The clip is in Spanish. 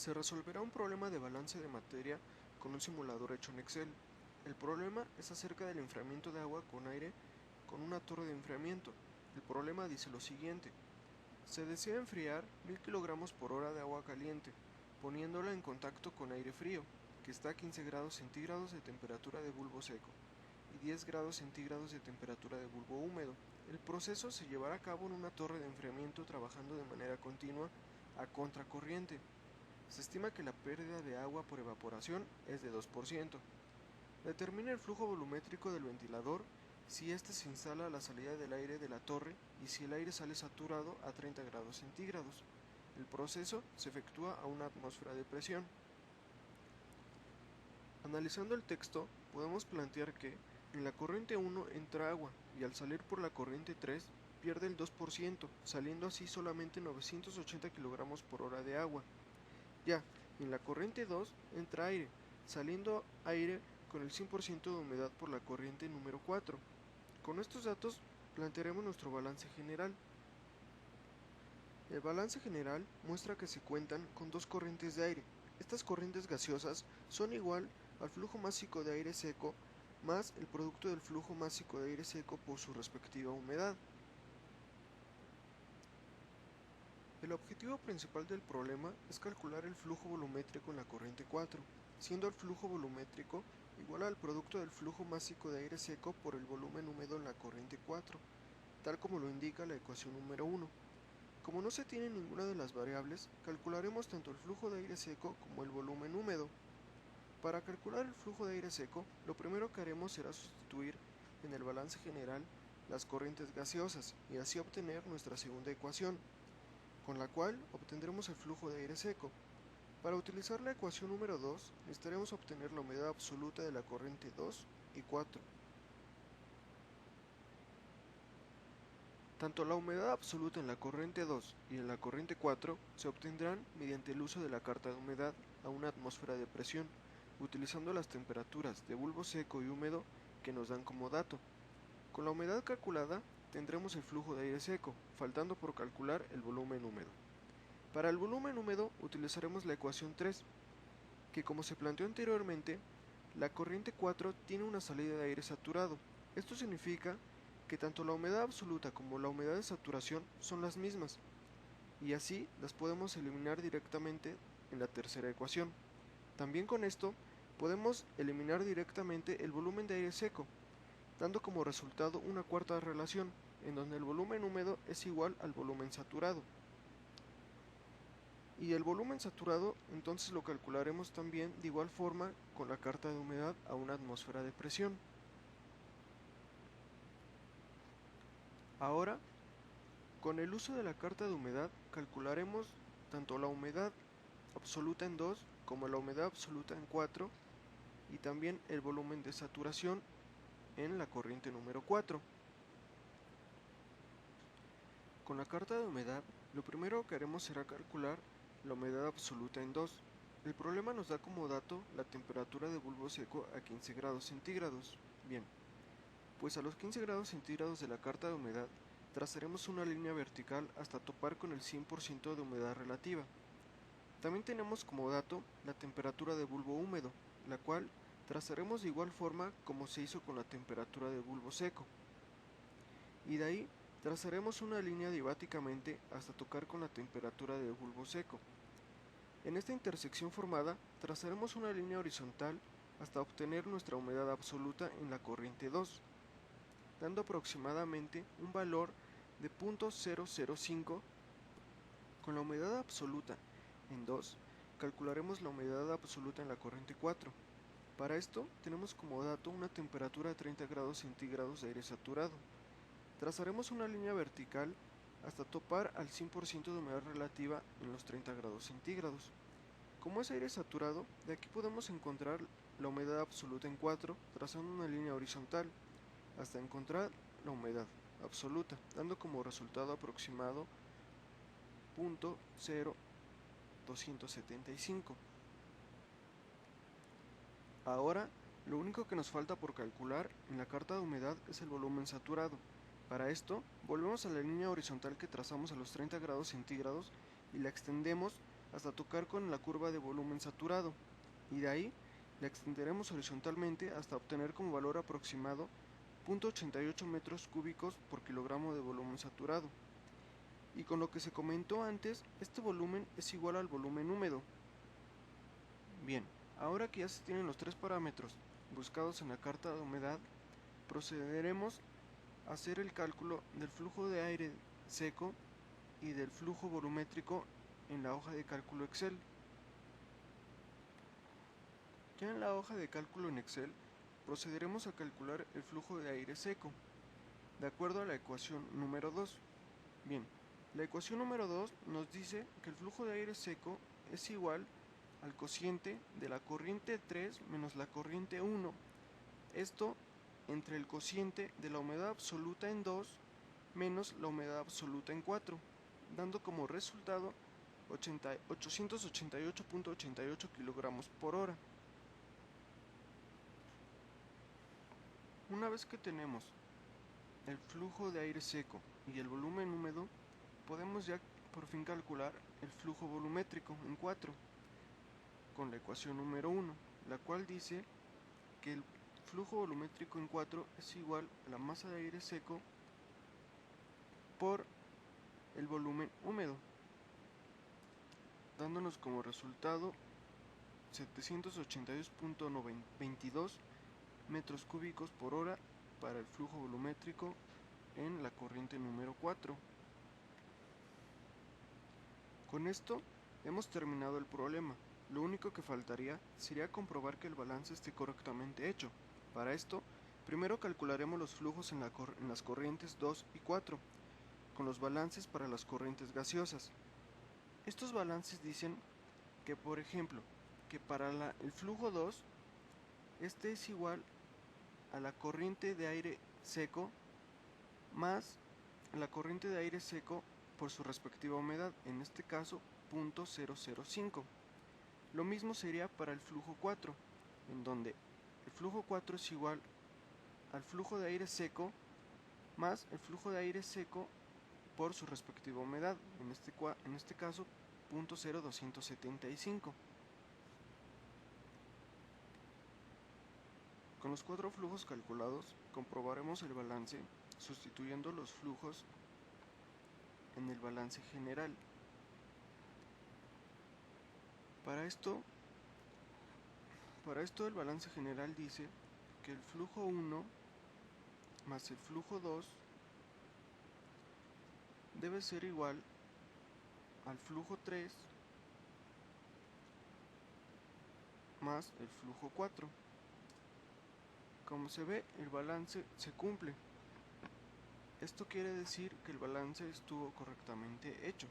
Se resolverá un problema de balance de materia con un simulador hecho en Excel. El problema es acerca del enfriamiento de agua con aire con una torre de enfriamiento. El problema dice lo siguiente. Se desea enfriar 1000 kg por hora de agua caliente, poniéndola en contacto con aire frío, que está a 15 grados centígrados de temperatura de bulbo seco y 10 grados centígrados de temperatura de bulbo húmedo. El proceso se llevará a cabo en una torre de enfriamiento trabajando de manera continua a contracorriente. Se estima que la pérdida de agua por evaporación es de 2%. Determina el flujo volumétrico del ventilador si éste se instala a la salida del aire de la torre y si el aire sale saturado a 30 grados centígrados. El proceso se efectúa a una atmósfera de presión. Analizando el texto, podemos plantear que en la corriente 1 entra agua y al salir por la corriente 3 pierde el 2%, saliendo así solamente 980 kg por hora de agua. Ya, en la corriente 2 entra aire, saliendo aire con el 100% de humedad por la corriente número 4. Con estos datos plantearemos nuestro balance general. El balance general muestra que se cuentan con dos corrientes de aire. Estas corrientes gaseosas son igual al flujo másico de aire seco más el producto del flujo másico de aire seco por su respectiva humedad. El objetivo principal del problema es calcular el flujo volumétrico en la corriente 4, siendo el flujo volumétrico igual al producto del flujo másico de aire seco por el volumen húmedo en la corriente 4, tal como lo indica la ecuación número 1. Como no se tiene ninguna de las variables, calcularemos tanto el flujo de aire seco como el volumen húmedo. Para calcular el flujo de aire seco, lo primero que haremos será sustituir en el balance general las corrientes gaseosas y así obtener nuestra segunda ecuación, con la cual obtendremos el flujo de aire seco. Para utilizar la ecuación número 2, necesitaremos obtener la humedad absoluta de la corriente 2 y 4. Tanto la humedad absoluta en la corriente 2 y en la corriente 4 se obtendrán mediante el uso de la carta de humedad a una atmósfera de presión, utilizando las temperaturas de bulbo seco y húmedo que nos dan como dato. Con la humedad calculada tendremos el flujo de aire seco, faltando por calcular el volumen húmedo. Para el volumen húmedo utilizaremos la ecuación 3, que como se planteó anteriormente, la corriente 4 tiene una salida de aire saturado. Esto significa que tanto la humedad absoluta como la humedad de saturación son las mismas, y así las podemos eliminar directamente en la tercera ecuación. También con esto podemos eliminar directamente el volumen de aire seco, dando como resultado una cuarta relación, en donde el volumen húmedo es igual al volumen saturado. Y el volumen saturado entonces lo calcularemos también de igual forma con la carta de humedad a una atmósfera de presión. Ahora, con el uso de la carta de humedad calcularemos tanto la humedad absoluta en 2 como la humedad absoluta en 4 y también el volumen de saturación en la corriente número 4. Con la carta de humedad, lo primero que haremos será calcular la humedad absoluta en 2. El problema nos da como dato la temperatura de bulbo seco a 15 grados centígrados. Bien, pues a los 15 grados centígrados de la carta de humedad trazaremos una línea vertical hasta topar con el 100% de humedad relativa. También tenemos como dato la temperatura de bulbo húmedo, la cual trazaremos de igual forma como se hizo con la temperatura de bulbo seco. Y de ahí trazaremos una línea diabáticamente hasta tocar con la temperatura de bulbo seco. En esta intersección formada, trazaremos una línea horizontal hasta obtener nuestra humedad absoluta en la corriente 2, dando aproximadamente un valor de 0.005. Con la humedad absoluta en 2, calcularemos la humedad absoluta en la corriente 4. Para esto, tenemos como dato una temperatura de 30 grados centígrados de aire saturado. Trazaremos una línea vertical hasta topar al 100% de humedad relativa en los 30 grados centígrados. Como es aire saturado, de aquí podemos encontrar la humedad absoluta en 4, trazando una línea horizontal, hasta encontrar la humedad absoluta, dando como resultado aproximado 0.0275. Ahora, lo único que nos falta por calcular en la carta de humedad es el volumen saturado. Para esto, volvemos a la línea horizontal que trazamos a los 30 grados centígrados y la extendemos hasta tocar con la curva de volumen saturado, y de ahí la extenderemos horizontalmente hasta obtener como valor aproximado 0.88 metros cúbicos por kilogramo de volumen saturado. Y con lo que se comentó antes, este volumen es igual al volumen húmedo. Bien, ahora que ya se tienen los tres parámetros buscados en la carta de humedad, procederemos a hacer el cálculo del flujo de aire seco y del flujo volumétrico en la hoja de cálculo Excel. Ya en la hoja de cálculo en Excel, procederemos a calcular el flujo de aire seco, de acuerdo a la ecuación número 2. Bien, la ecuación número 2 nos dice que el flujo de aire seco es igual al cociente de la corriente 3 menos la corriente 1. Esto entre el cociente de la humedad absoluta en 2 menos la humedad absoluta en 4, dando como resultado 888.88 kilogramos por hora. Una vez que tenemos el flujo de aire seco y el volumen húmedo, podemos ya por fin calcular el flujo volumétrico en 4 con la ecuación número 1, la cual dice que el flujo volumétrico en 4 es igual a la masa de aire seco por el volumen húmedo, dándonos como resultado 782.22 metros cúbicos por hora para el flujo volumétrico en la corriente número 4. Con esto hemos terminado el problema. Lo único que faltaría sería comprobar que el balance esté correctamente hecho. Para esto, primero calcularemos los flujos en las corrientes 2 y 4, con los balances para las corrientes gaseosas. Estos balances dicen que, por ejemplo, que para el flujo 2, este es igual a la corriente de aire seco más la corriente de aire seco por su respectiva humedad, en este caso 0.005. Lo mismo sería para el flujo 4, en donde el flujo 4 es igual al flujo de aire seco más el flujo de aire seco por su respectiva humedad, en este caso 0.0275. Con los cuatro flujos calculados, comprobaremos el balance sustituyendo los flujos en el balance general. Para esto el balance general dice que el flujo 1 más el flujo 2 debe ser igual al flujo 3 más el flujo 4. Como se ve, el balance se cumple. Esto quiere decir que el balance estuvo correctamente hecho.